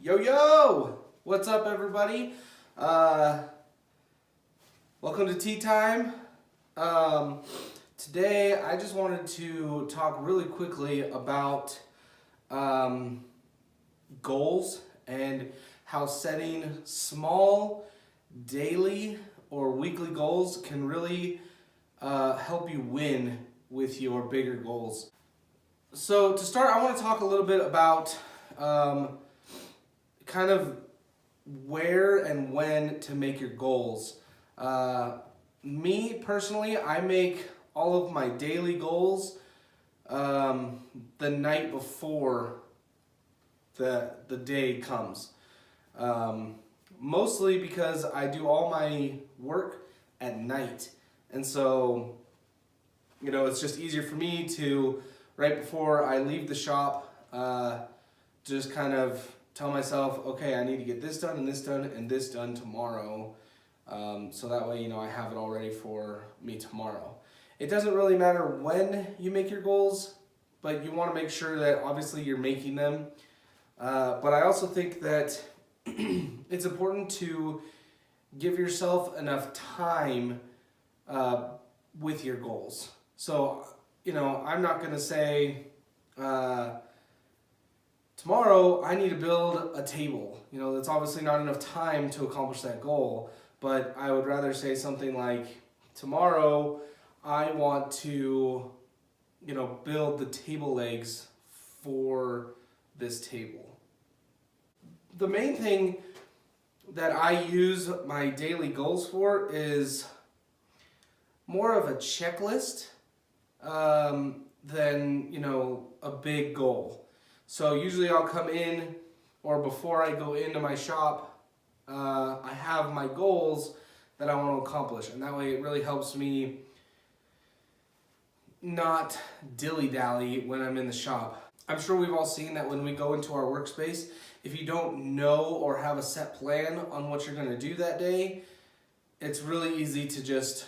Yo, yo! What's up, everybody? Welcome to Tea Time. Today, I just wanted to talk really quickly about goals and how setting small daily or weekly goals can really help you win with your bigger goals. So to start, I want to talk a little bit about kind of where and when to make your goals. Me personally, I make all of my daily goals the night before the day comes. Mostly because I do all my work at night, and so it's just easier for me to, right before I leave the shop, just kind of tell myself, okay, I need to get this done and this done and this done tomorrow. So that way, I have it all ready for me tomorrow. It doesn't really matter when you make your goals, but you want to make sure that obviously you're making them. But I also think that it's important to give yourself enough time with your goals. So, I'm not going to say, tomorrow I need to build a table. That's obviously not enough time to accomplish that goal, but I would rather say something like, tomorrow I want to, build the table legs for this table. The main thing that I use my daily goals for is more of a checklist than, a big goal. So usually I'll come in, or before I go into my shop, I have my goals that I want to accomplish. And that way it really helps me not dilly-dally when I'm in the shop. I'm sure we've all seen that when we go into our workspace, if you don't know or have a set plan on what you're going to do that day, it's really easy to just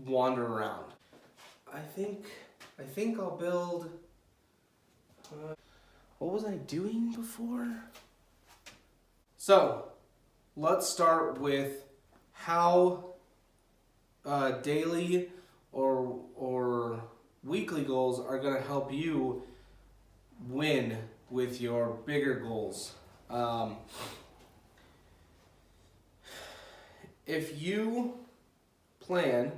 wander around. I think I'll build... what was I doing before? So, let's start with how daily or weekly goals are going to help you win with your bigger goals. If you plan,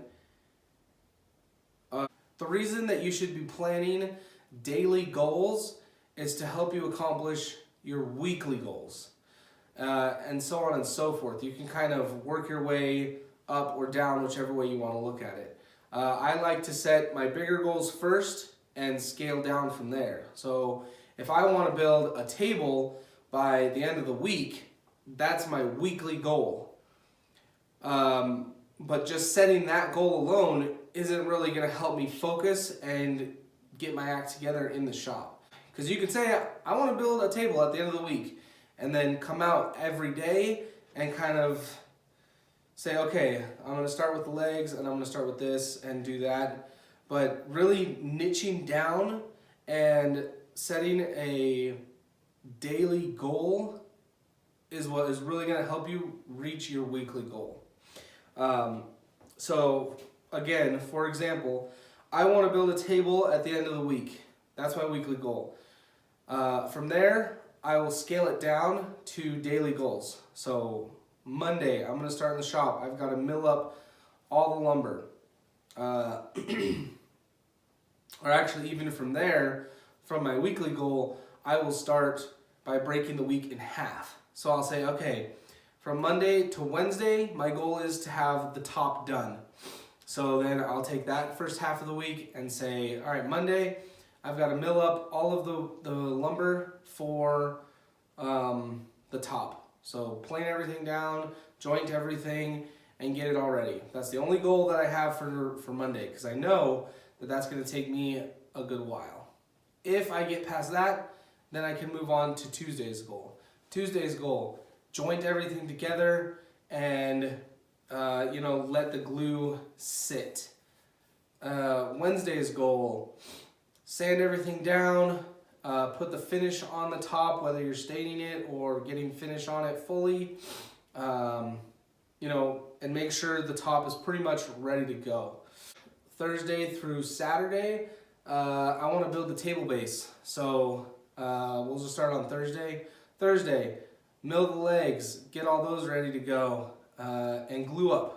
the reason that you should be planning daily goals is to help you accomplish your weekly goals, and so on and so forth. You can kind of work your way up or down, whichever way you want to look at it. I like to set my bigger goals first and scale down from there. So if I want to build a table by the end of the week, that's my weekly goal. But just setting that goal alone isn't really going to help me focus and get my act together in the shop. Because you can say, I want to build a table at the end of the week, and then come out every day and kind of say, okay, I'm going to start with the legs, and I'm going to start with this and do that. But really niching down and setting a daily goal is what is really going to help you reach your weekly goal. So again, for example, I want to build a table at the end of the week. That's my weekly goal. From there, I will scale it down to daily goals. So Monday, I'm going to start in the shop. I've got to mill up all the lumber. Or actually, even from there, from my weekly goal, I will start by breaking the week in half. So I'll say, okay, from Monday to Wednesday, my goal is to have the top done. So then I'll take that first half of the week and say, all right, Monday, I've got to mill up all of the lumber for the top. So plane everything down, joint everything, and get it all ready. That's the only goal that I have for Monday, because I know that that's going to take me a good while. If I get past that, then I can move on to Tuesday's goal. Tuesday's goal, joint everything together and let the glue sit. Wednesday's goal, sand everything down, put the finish on the top, whether you're staining it or getting finish on it fully, and make sure the top is pretty much ready to go. Thursday through Saturday, I want to build the table base. So we'll just start on Thursday. Mill the legs, get all those ready to go, and glue up.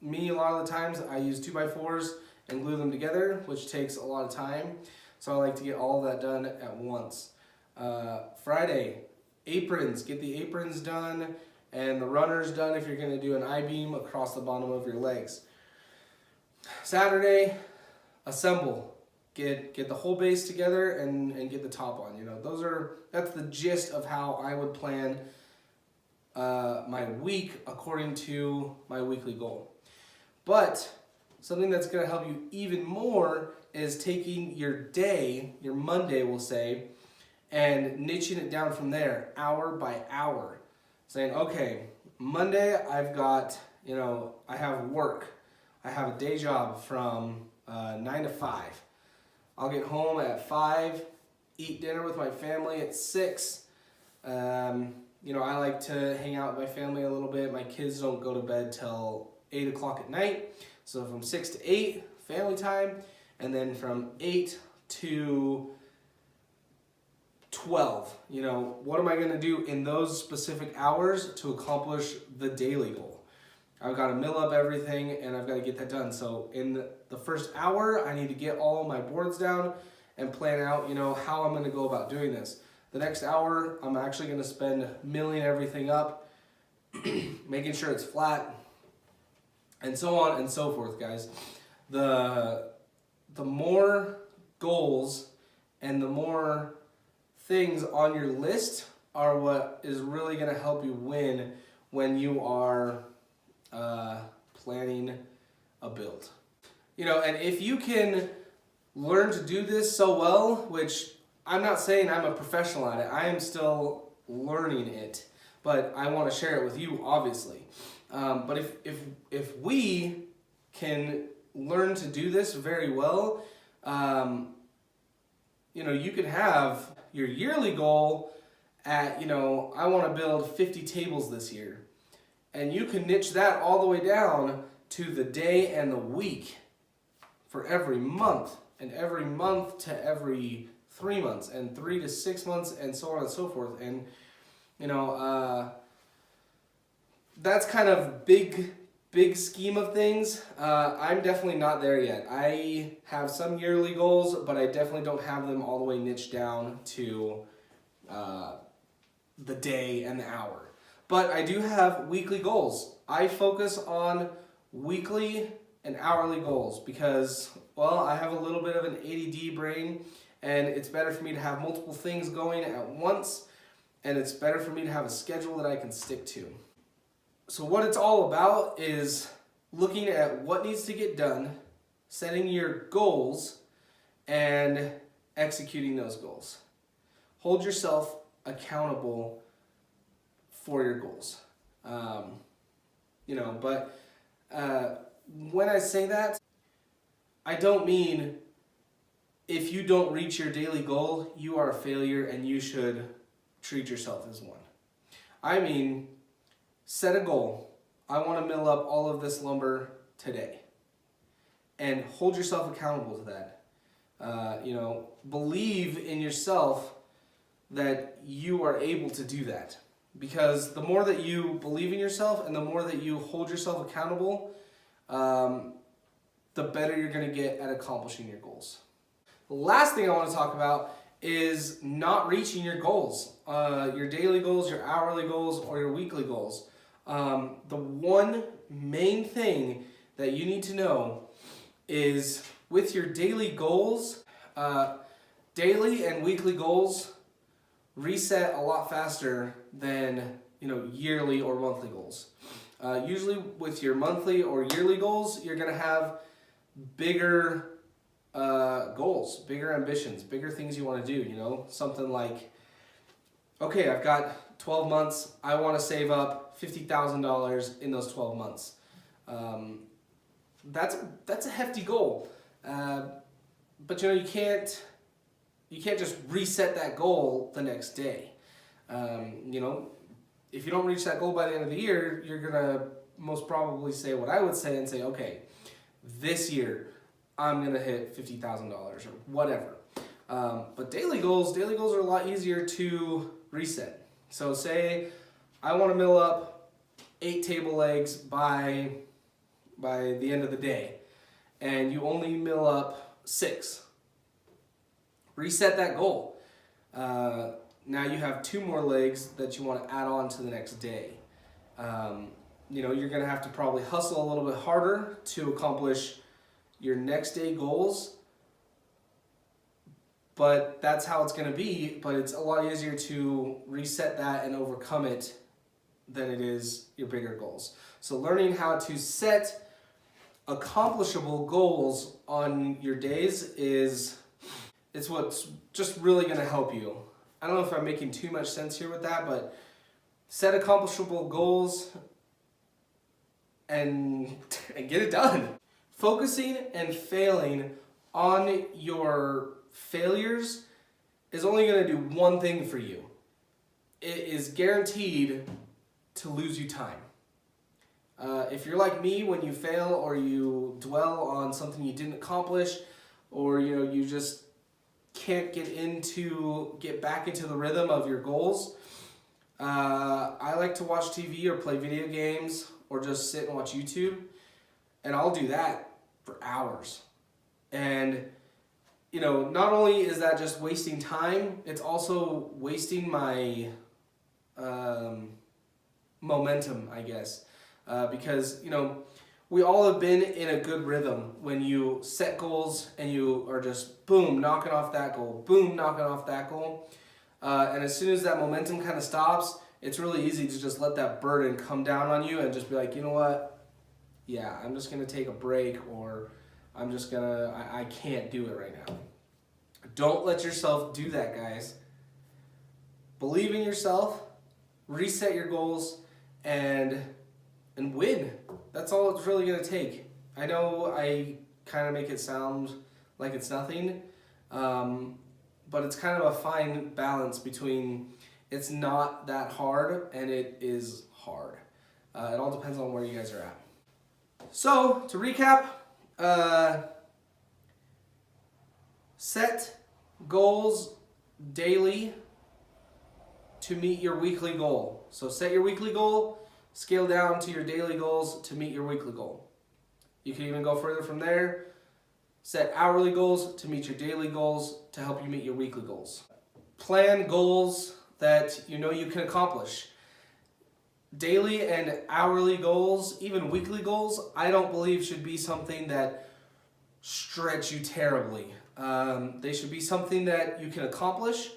Me, a lot of the times, I use 2x4s and glue them together, which takes a lot of time. So I like to get all of that done at once. Friday, aprons, get the aprons done and the runners done if you're going to do an I-beam across the bottom of your legs. Saturday, assemble. Get the whole base together and get the top on. That's the gist of how I would plan my week according to my weekly goal. But something that's going to help you even more is taking your day, your Monday we'll say, and niching it down from there, hour by hour. Saying, okay, Monday I've got, I have work. I have a day job from 9 to 5. I'll get home at 5, eat dinner with my family at 6. I like to hang out with my family a little bit. My kids don't go to bed till 8 o'clock at night. So from 6 to 8, family time. And then from 8 to 12, what am I going to do in those specific hours to accomplish the daily goal? I've got to mill up everything and I've got to get that done. So in the first hour, I need to get all of my boards down and plan out, how I'm going to go about doing this. The next hour, I'm actually going to spend milling everything up, making sure it's flat, and so on and so forth, guys. The more goals and the more things on your list are what is really going to help you win when you are planning a build. And if you can learn to do this so well, which I'm not saying I'm a professional at it, I am still learning it, but I want to share it with you, obviously. But if we can learn to do this very well, you could have your yearly goal at, I want to build 50 tables this year. And you can niche that all the way down to the day and the week for every month, and every month to every 3 months, and 3 to 6 months, and so on and so forth. And, that's kind of big scheme of things. I'm definitely not there yet. I have some yearly goals, but I definitely don't have them all the way niched down to the day and the hour. But I do have weekly goals. I focus on weekly and hourly goals because, I have a little bit of an ADD brain, and it's better for me to have multiple things going at once, and it's better for me to have a schedule that I can stick to. So what it's all about is looking at what needs to get done, setting your goals, and executing those goals. Hold yourself accountable for your goals. But when I say that, I don't mean if you don't reach your daily goal, you are a failure and you should treat yourself as one. I mean, set a goal. I want to mill up all of this lumber today. And hold yourself accountable to that. Believe in yourself that you are able to do that. Because the more that you believe in yourself and the more that you hold yourself accountable, the better you're going to get at accomplishing your goals. The last thing I want to talk about is not reaching your goals, your daily goals, your hourly goals, or your weekly goals. The one main thing that you need to know is with your daily goals, daily and weekly goals reset a lot faster than yearly or monthly goals. Usually with your monthly or yearly goals, you're going to have bigger goals, bigger ambitions, bigger things you want to do, something like, okay, I've got 12 months, I want to save up $50,000 in those 12 months. That's a hefty goal. But you can't you can't just reset that goal the next day. You know, if you don't reach that goal by the end of the year, you're gonna most probably say what I would say and say, okay, this year I'm gonna hit $50,000 or whatever. But daily goals are a lot easier to reset. So say I want to mill up 8 table legs by the end of the day, and you only mill up 6. Reset that goal. Now you have 2 more legs that you want to add on to the next day. You know, you're going to have to probably hustle a little bit harder to accomplish your next day goals, but that's how it's going to be. But it's a lot easier to reset that and overcome it than it is your bigger goals. So learning how to set accomplishable goals on your days it's what's just really going to help you. I don't know if I'm making too much sense here with that, but set accomplishable goals and get it done. Focusing and failing on your failures is only going to do one thing for you. It is guaranteed to lose you time. If you're like me, when you fail or you dwell on something you didn't accomplish, or you know you just can't get back into the rhythm of your goals, I like to watch TV or play video games or just sit and watch YouTube, and I'll do that for hours. And you know, not only is that just wasting time, it's also wasting my momentum, I guess. Because, you know, we all have been in a good rhythm when you set goals and you are just, boom, knocking off that goal, boom, knocking off that goal. And as soon as that momentum kind of stops, it's really easy to just let that burden come down on you and just be like, you know what? Yeah, I'm just going to take a break, or I'm just going to, I can't do it right now. Don't let yourself do that, guys. Believe in yourself, reset your goals, and win. That's all it's really going to take. I know I kind of make it sound like it's nothing, but it's kind of a fine balance between it's not that hard and it is hard. It all depends on where you guys are at. So, to recap, set goals daily to meet your weekly goal. So set your weekly goal, scale down to your daily goals to meet your weekly goal. You can even go further from there. Set hourly goals to meet your daily goals to help you meet your weekly goals. Plan goals that you know you can accomplish. Daily and hourly goals, even weekly goals, I don't believe should be something that stretch you terribly. They should be something that you can accomplish.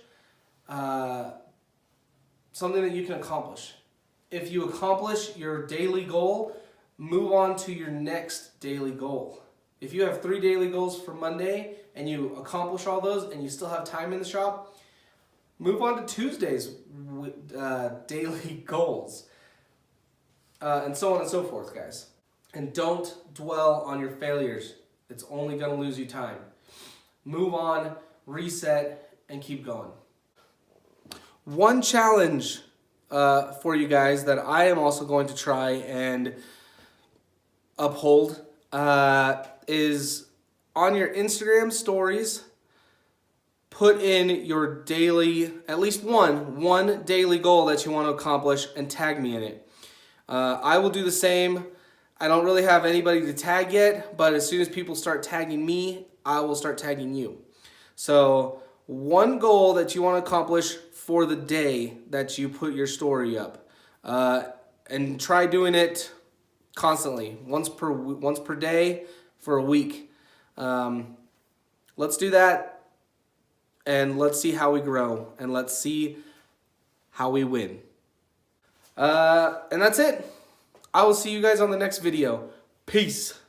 If you accomplish your daily goal, move on to your next daily goal. If you have 3 daily goals for Monday and you accomplish all those and you still have time in the shop, move on to Tuesday's daily goals. And so on and so forth, guys. And don't dwell on your failures. It's only going to lose you time. Move on, reset, and keep going. One challenge for you guys that I am also going to try and uphold is on your Instagram stories, put in your daily, at least one daily goal that you want to accomplish and tag me in it. I will do the same. I don't really have anybody to tag yet, but as soon as people start tagging me, I will start tagging you. So one goal that you want to accomplish for the day that you put your story up, and try doing it constantly, once per day for a week. Let's do that, and let's see how we grow, and let's see how we win. And that's it. I will see you guys on the next video. Peace.